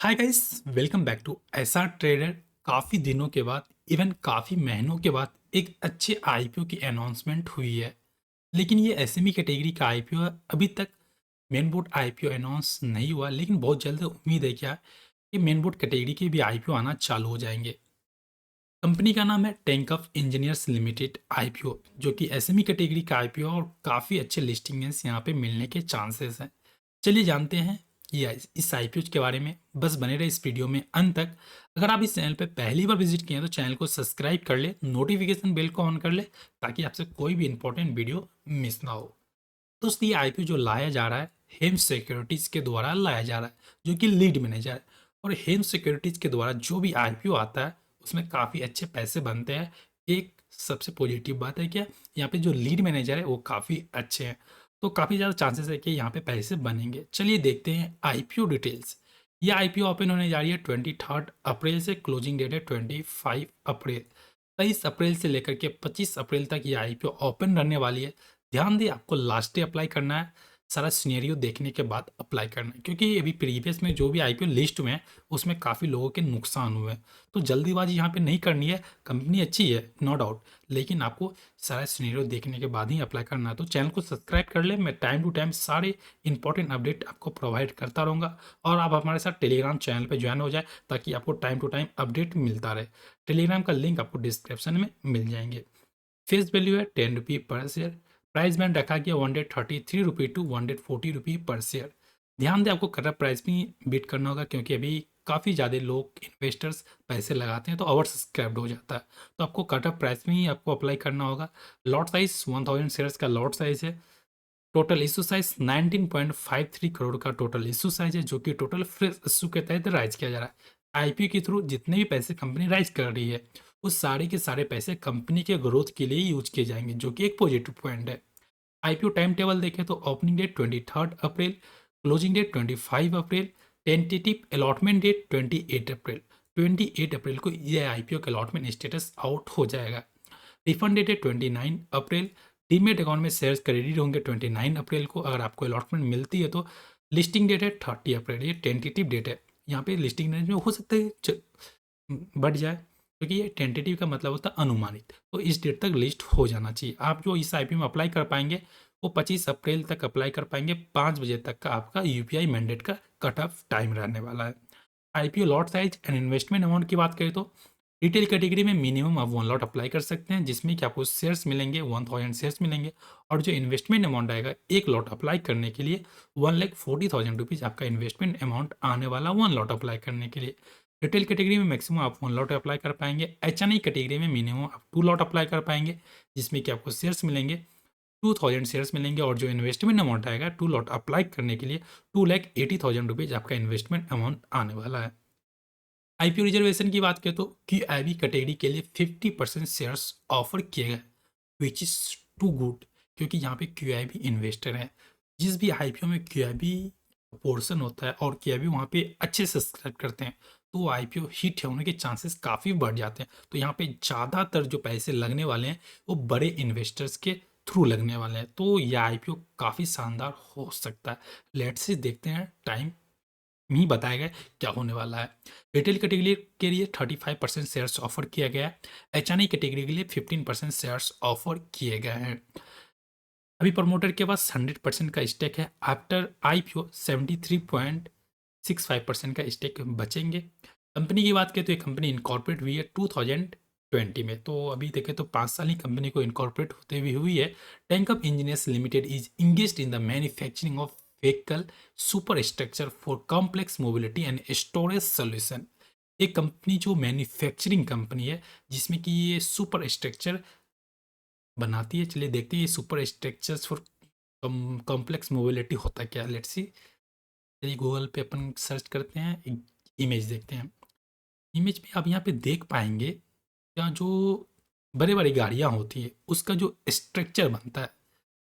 Hi guys, welcome back to SR trader. काफ़ी दिनों के बाद, इवन काफ़ी महीनों के बाद एक अच्छे आईपीओ की अनाउंसमेंट हुई है। लेकिन ये एसएमई कैटेगरी का आईपीओ है। अभी तक मेन बोर्ड आईपीओ अनाउंस नहीं हुआ, लेकिन बहुत जल्द उम्मीद है क्या कि मेन बोर्ड कैटेगरी के भी आईपीओ आना चालू हो जाएंगे। कंपनी का नाम है tank of engineers limited IPO, जो कि एसएमई कैटेगरी का आईपीओ और काफ़ी अच्छे लिस्टिंग्स यहाँ पे मिलने के चांसेस हैं। चलिए जानते हैं ये इस आईपीओ के बारे में। बस बने रहे इस वीडियो में अंत तक। अगर आप इस चैनल पे पहली बार विजिट किए हैं तो चैनल को सब्सक्राइब कर ले, नोटिफिकेशन बेल को ऑन कर ले, ताकि आपसे कोई भी इंपॉर्टेंट वीडियो मिस ना हो। दोस्तों, ये आईपीओ जो लाया जा रहा है हेम सिक्योरिटीज के द्वारा लाया जा रहा है, जो कि लीड मैनेजर है। और हेम सिक्योरिटीज के द्वारा जो भी आईपीओ आता है उसमें काफ़ी अच्छे पैसे बनते हैं। एक सबसे पॉजिटिव बात है क्या, यहाँ पे जो लीड मैनेजर है वो काफ़ी अच्छे हैं, तो काफ़ी ज़्यादा चांसेस है कि यहाँ पे पैसे बनेंगे। चलिए देखते हैं आईपीओ डिटेल्स। ये आईपीओ ओपन होने जा रही है 23 अप्रैल से, क्लोजिंग डेट है 25 अप्रैल। 23 अप्रैल से लेकर के 25 अप्रैल तक ये आईपीओ ओपन रहने वाली है। ध्यान दें, आपको लास्ट डे अप्लाई करना है, सारा सिनेरियो देखने के बाद अप्लाई करना है, क्योंकि अभी प्रीवियस में जो भी आईपीओ लिस्ट में है उसमें काफ़ी लोगों के नुकसान हुए हैं। तो जल्दीबाजी यहाँ पे नहीं करनी है। कंपनी अच्छी है, नो डाउट, लेकिन आपको सारा सिनेरियो देखने के बाद ही अप्लाई करना है। तो चैनल को सब्सक्राइब कर ले, मैं टाइम टू टाइम सारे इंपॉर्टेंट अपडेट आपको प्रोवाइड करता रहूँगा। और आप हमारे साथ टेलीग्राम चैनल पर ज्वाइन हो जाए, ताकि आपको टाइम टू टाइम अपडेट मिलता रहे। टेलीग्राम का लिंक आपको डिस्क्रिप्शन में मिल जाएंगे। फेस वैल्यू है 10 रुपये पर शेयर। प्राइस बैंड रखा गया 133 रुपये टू 140 रुपये पर शेयर। ध्यान दें, आपको कट ऑफ प्राइस भी बीट करना होगा, क्योंकि अभी काफ़ी ज़्यादा लोग इन्वेस्टर्स पैसे लगाते हैं तो ओवर सब्सक्राइब्ड हो जाता है। तो आपको कट ऑफ प्राइस में ही आपको अप्लाई करना होगा। लॉट साइज 1000 शेयर्स का लॉट साइज है। टोटल इशू साइज 19.53 करोड़ का टोटल इशू साइज है, जो कि टोटल फ्रेश इशू के तहत राइज किया जा रहा है। आईपीओ के थ्रू जितने भी पैसे कंपनी राइज कर रही है, उस सारे के सारे पैसे कंपनी के ग्रोथ के लिए यूज किए जाएंगे, जो कि एक पॉजिटिव पॉइंट है। आईपीओ टाइम टेबल देखें तो ओपनिंग डेट 23 अप्रैल, क्लोजिंग डेट 25 अप्रैल, टेंटेटिव अलॉटमेंट डेट 28 अप्रैल। 28 अप्रैल को यह आईपीओ का अलॉटमेंट स्टेटस आउट हो जाएगा। रिफंड डेट है 29 अप्रैल। डीमेट अकाउंट में शेयर्स क्रेडिट होंगे 29 अप्रैल को। अगर आपको अलॉटमेंट मिलती है तो लिस्टिंग डेट है 30 अप्रैल। ये टेंटेटिव डेट है। यहाँ पे लिस्टिंग डेट में हो सकता है बढ़ जाए, क्योंकि ये टेंटेटिव का मतलब होता है अनुमानित। तो इस डेट तक लिस्ट हो जाना चाहिए। आप जो इस आईपीओ में अप्लाई कर पाएंगे वो 25 अप्रैल तक अप्लाई कर पाएंगे। 5 बजे तक का आपका यूपीआई मैंडेट का कट ऑफ टाइम रहने वाला है। IPO lot size and investment amount की बात करें तो रिटेल कैटेगरी में मिनिमम आप 1 लॉट अप्लाई कर सकते हैं, जिसमें कि आपको शेयर्स मिलेंगे, 1000 शेयर्स मिलेंगे। और जो इन्वेस्टमेंट अमाउंट आएगा एक लॉट अप्लाई करने के लिए 1,40,000 रुपीज़ आपका इन्वेस्टमेंट अमाउंट आने वाला 1 लॉट अप्लाई करने के लिए। रिटेल कैटेगरी में मैक्सिमम आप 1 लॉट अप्लाई कर पाएंगे। एचएनआई कैटेगरी में मिनिमम आप 2 लॉट अप्लाई कर पाएंगे, जिसमें कि आपको शेयर्स मिलेंगे, 2000 शेयर्स मिलेंगे। और जो इन्वेस्टमेंट अमाउंट आएगा 2 लॉट अप्लाई करने के लिए 2,80,000 रुपीज़ आपका इन्वेस्टमेंट अमाउंट आने वाला है। आईपीओ रिजर्वेशन की बात करें तो क्यूआईबी कैटेगरी के लिए 50% शेयर्स ऑफर किए गए, विच इज़ टू गुड, क्योंकि यहाँ पे क्यूआईबी इन्वेस्टर है। जिस भी आईपीओ में क्यूआईबी पोर्शन होता है और क्यूआईबी वहाँ पे अच्छे से सब्सक्राइब करते हैं, तो वो आईपीओ हिट होने के चांसेस काफ़ी बढ़ जाते हैं। तो यहाँ पे ज़्यादातर जो पैसे लगने वाले हैं वो बड़े इन्वेस्टर्स के थ्रू लगने वाले हैं। तो यह आईपीओ काफ़ी शानदार हो सकता है। लेट्स से देखते हैं, टाइम ही बताया गया क्या होने वाला है। रिटेल कैटेगरी के लिए 35% शेयर्स ऑफर किया गया है। एचएनआई कैटेगरी के लिए 15% शेयर्स ऑफर किए गए हैं। अभी प्रमोटर के पास 100% का स्टेक है। आफ्टर आईपीओ 73.65% का स्टेक बचेंगे। कंपनी की बात करें तो ये कंपनी इनकॉर्पोरेट हुई है 2020 में। तो अभी देखें तो 5 साल ही कंपनी को इनकॉर्पोरेट होते हुए हुई है। Tank of engineers limited is engaged in the manufacturing of vehicle super structure for complex mobility and storage solution. एक कंपनी जो मैन्युफैक्चरिंग कंपनी है, जिसमें कि ये सुपर स्ट्रक्चर बनाती है। चलिए देखते हैं ये super structures for complex mobility होता क्या है। Let's see. चलिए गूगल पे अपन सर्च करते हैं, एक इमेज देखते हैं। इमेज में आप यहाँ पे देख पाएंगे क्या, जो बड़े बड़ी गाड़ियाँ होती है उसका जो स्ट्रक्चर बनता है,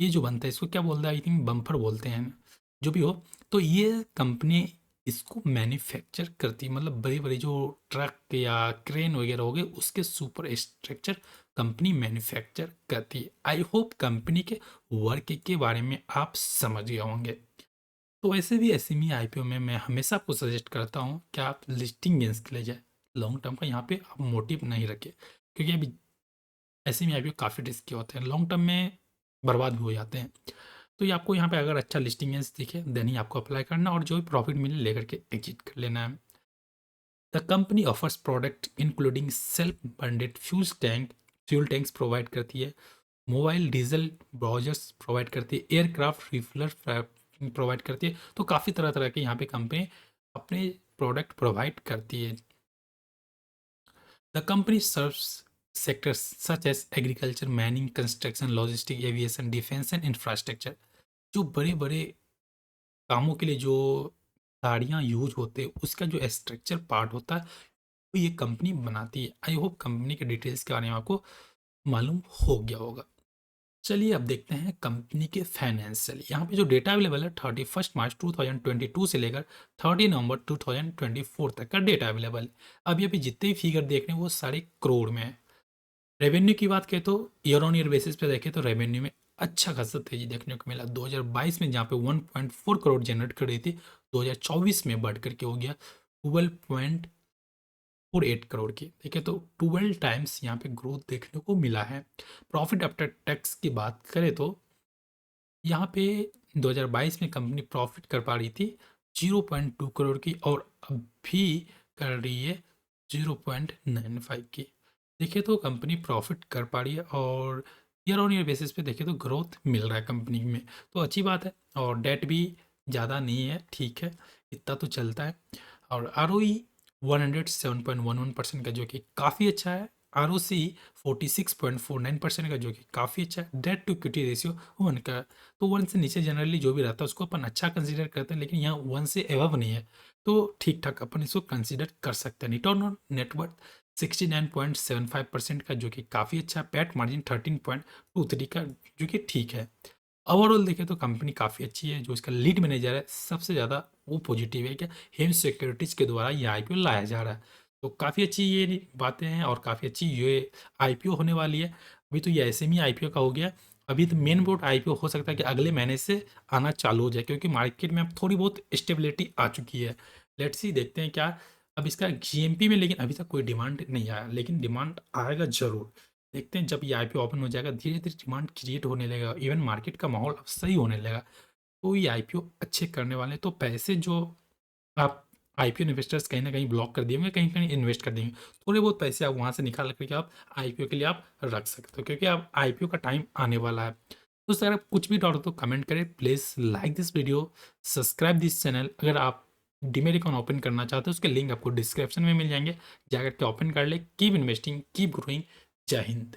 ये जो बनता है इसको क्या बोलता है, आई थिंक बम्पर बोलते हैं, जो भी हो। तो ये कंपनी इसको मैन्युफैक्चर करती है, मतलब बड़ी बड़ी जो ट्रक या क्रेन वगैरह हो गए उसके सुपर स्ट्रक्चर कंपनी मैन्युफैक्चर करती है। आई होप कंपनी के वर्क के बारे में आप समझ गए होंगे। तो वैसे भी एसएमई आईपीओ में मैं हमेशा आपको सजेस्ट करता हूँ कि आप लिस्टिंग गेंस के लिए जाए। लॉन्ग टर्म का यहाँ पे आप मोटिव नहीं रखें, क्योंकि अभी एसएमई आईपीओ काफ़ी रिस्की होते हैं, लॉन्ग टर्म में बर्बाद भी हो जाते हैं। तो ये आपको यहाँ पे अगर अच्छा लिस्टिंग गेंस दिखे देन ही आपको अप्लाई करना, और जो भी प्रॉफिट मिले लेकर के एग्जिट कर लेना है। The company offers product including self bunded fuel tanks provide करती है, मोबाइल डीजल ब्राउजर्स प्रोवाइड करती है, एयरक्राफ्ट रिफ्यूलर प्रोवाइड करती है। तो काफ़ी तरह तरह के यहाँ पे कंपनी अपने प्रोडक्ट प्रोवाइड करती है। The company serves sectors such as agriculture, mining, construction, logistic, aviation, defence and infrastructure. जो बड़े बड़े कामों के लिए जो गाड़ियाँ यूज होते हैं उसका जो स्ट्रक्चर पार्ट होता है वो ये कंपनी बनाती है। आई होप कंपनी के डिटेल्स के बारे में आपको मालूम हो गया होगा। चलिए अब देखते हैं कंपनी के फाइनेंशियल। यहाँ पे जो डेटा अवेलेबल है 31 मार्च 2022 से लेकर 30 नवंबर 2024 तक का डेटा अवेलेबल है। अभी अभी जितने भी फिगर देख रहे हैं वो सारे करोड़ में है। रेवेन्यू की बात करें तो ईयर ऑन ईयर बेसिस पे देखें तो रेवेन्यू में अच्छा खासा तेजी देखने को मिला। 2022 में जहाँ पे 1.4 करोड़ जनरेट कर रही थी, 2024 में बढ़ करके हो गया 12.48 करोड़ की। ठीक है, तो 12 टाइम्स यहाँ पे ग्रोथ देखने को मिला है। प्रॉफिट आफ्टर टैक्स की बात करें तो यहाँ पे 2022 में कंपनी प्रॉफिट कर पा रही थी 0.2 करोड़ की, और अभी कर रही है 0.95 की। देखिए तो कंपनी प्रॉफिट कर पा रही है, और ईयर ऑन ईयर बेसिस पे देखें तो ग्रोथ मिल रहा है कंपनी में, तो अच्छी बात है। और डेट भी ज़्यादा नहीं है, ठीक है, इतना तो चलता है। और आर ओ ई 107.11% का जो कि काफ़ी अच्छा है। आर ओ सी 46.49% का जो कि काफ़ी अच्छा है। डेट टू इक्विटी रेशियो 1 का, तो 1 से नीचे जनरली जो भी रहता है उसको अपन अच्छा कंसीडर करते हैं, लेकिन यहाँ 1 से एबव नहीं है, तो ठीक ठाक अपन इसको कंसीडर कर सकते हैं। रिटर्न ऑन नेटवर्थ 69.75% का जो कि काफ़ी अच्छा है। पैट मार्जिन 13.23 का जो कि ठीक है। ओवरऑल देखें तो कंपनी काफ़ी अच्छी है। जो इसका लीड मैनेजर है सबसे ज़्यादा वो पॉजिटिव है कि हेम सिक्योरिटीज़ के द्वारा ये आईपीओ लाया जा रहा है, तो काफ़ी अच्छी ये बातें हैं, और काफ़ी अच्छी ये आईपीओ होने वाली है। अभी तो ये एसएमई आईपीओ का हो गया, अभी तो मेन बोर्ड आईपीओ हो सकता है कि अगले महीने से आना चालू हो जाए, क्योंकि मार्केट में अब थोड़ी बहुत स्टेबिलिटी आ चुकी है। लेट्स सी, देखते हैं क्या अब इसका जीएमपी में, लेकिन अभी तक कोई डिमांड नहीं आया, लेकिन डिमांड आएगा ज़रूर। देखते हैं जब ये आईपीओ ओपन हो जाएगा धीरे धीरे डिमांड क्रिएट होने लगेगा, इवन मार्केट का माहौल अब सही होने लगेगा, तो ये आईपीओ अच्छे करने वाले हैं। तो पैसे जो आप आईपीओ इन्वेस्टर्स कहीं ना कहीं ब्लॉक कर दिए होंगे, कहीं कहीं इन्वेस्ट कर देंगे, थोड़े बहुत पैसे आप वहाँ से निकाल करके आप आईपीओ के लिए आप रख सकते हो, क्योंकि आप आईपीओ का टाइम आने वाला है। तो सर आप कुछ भी डाउट हो तो कमेंट करें, please like this video, subscribe this channel. अगर आप डीमेट अकाउंट ओपन करना चाहते हो उसके लिंक आपको डिस्क्रिप्शन में मिल जाएंगे, जाकर के ओपन कर ले। Keep investing, keep growing. जय हिंद।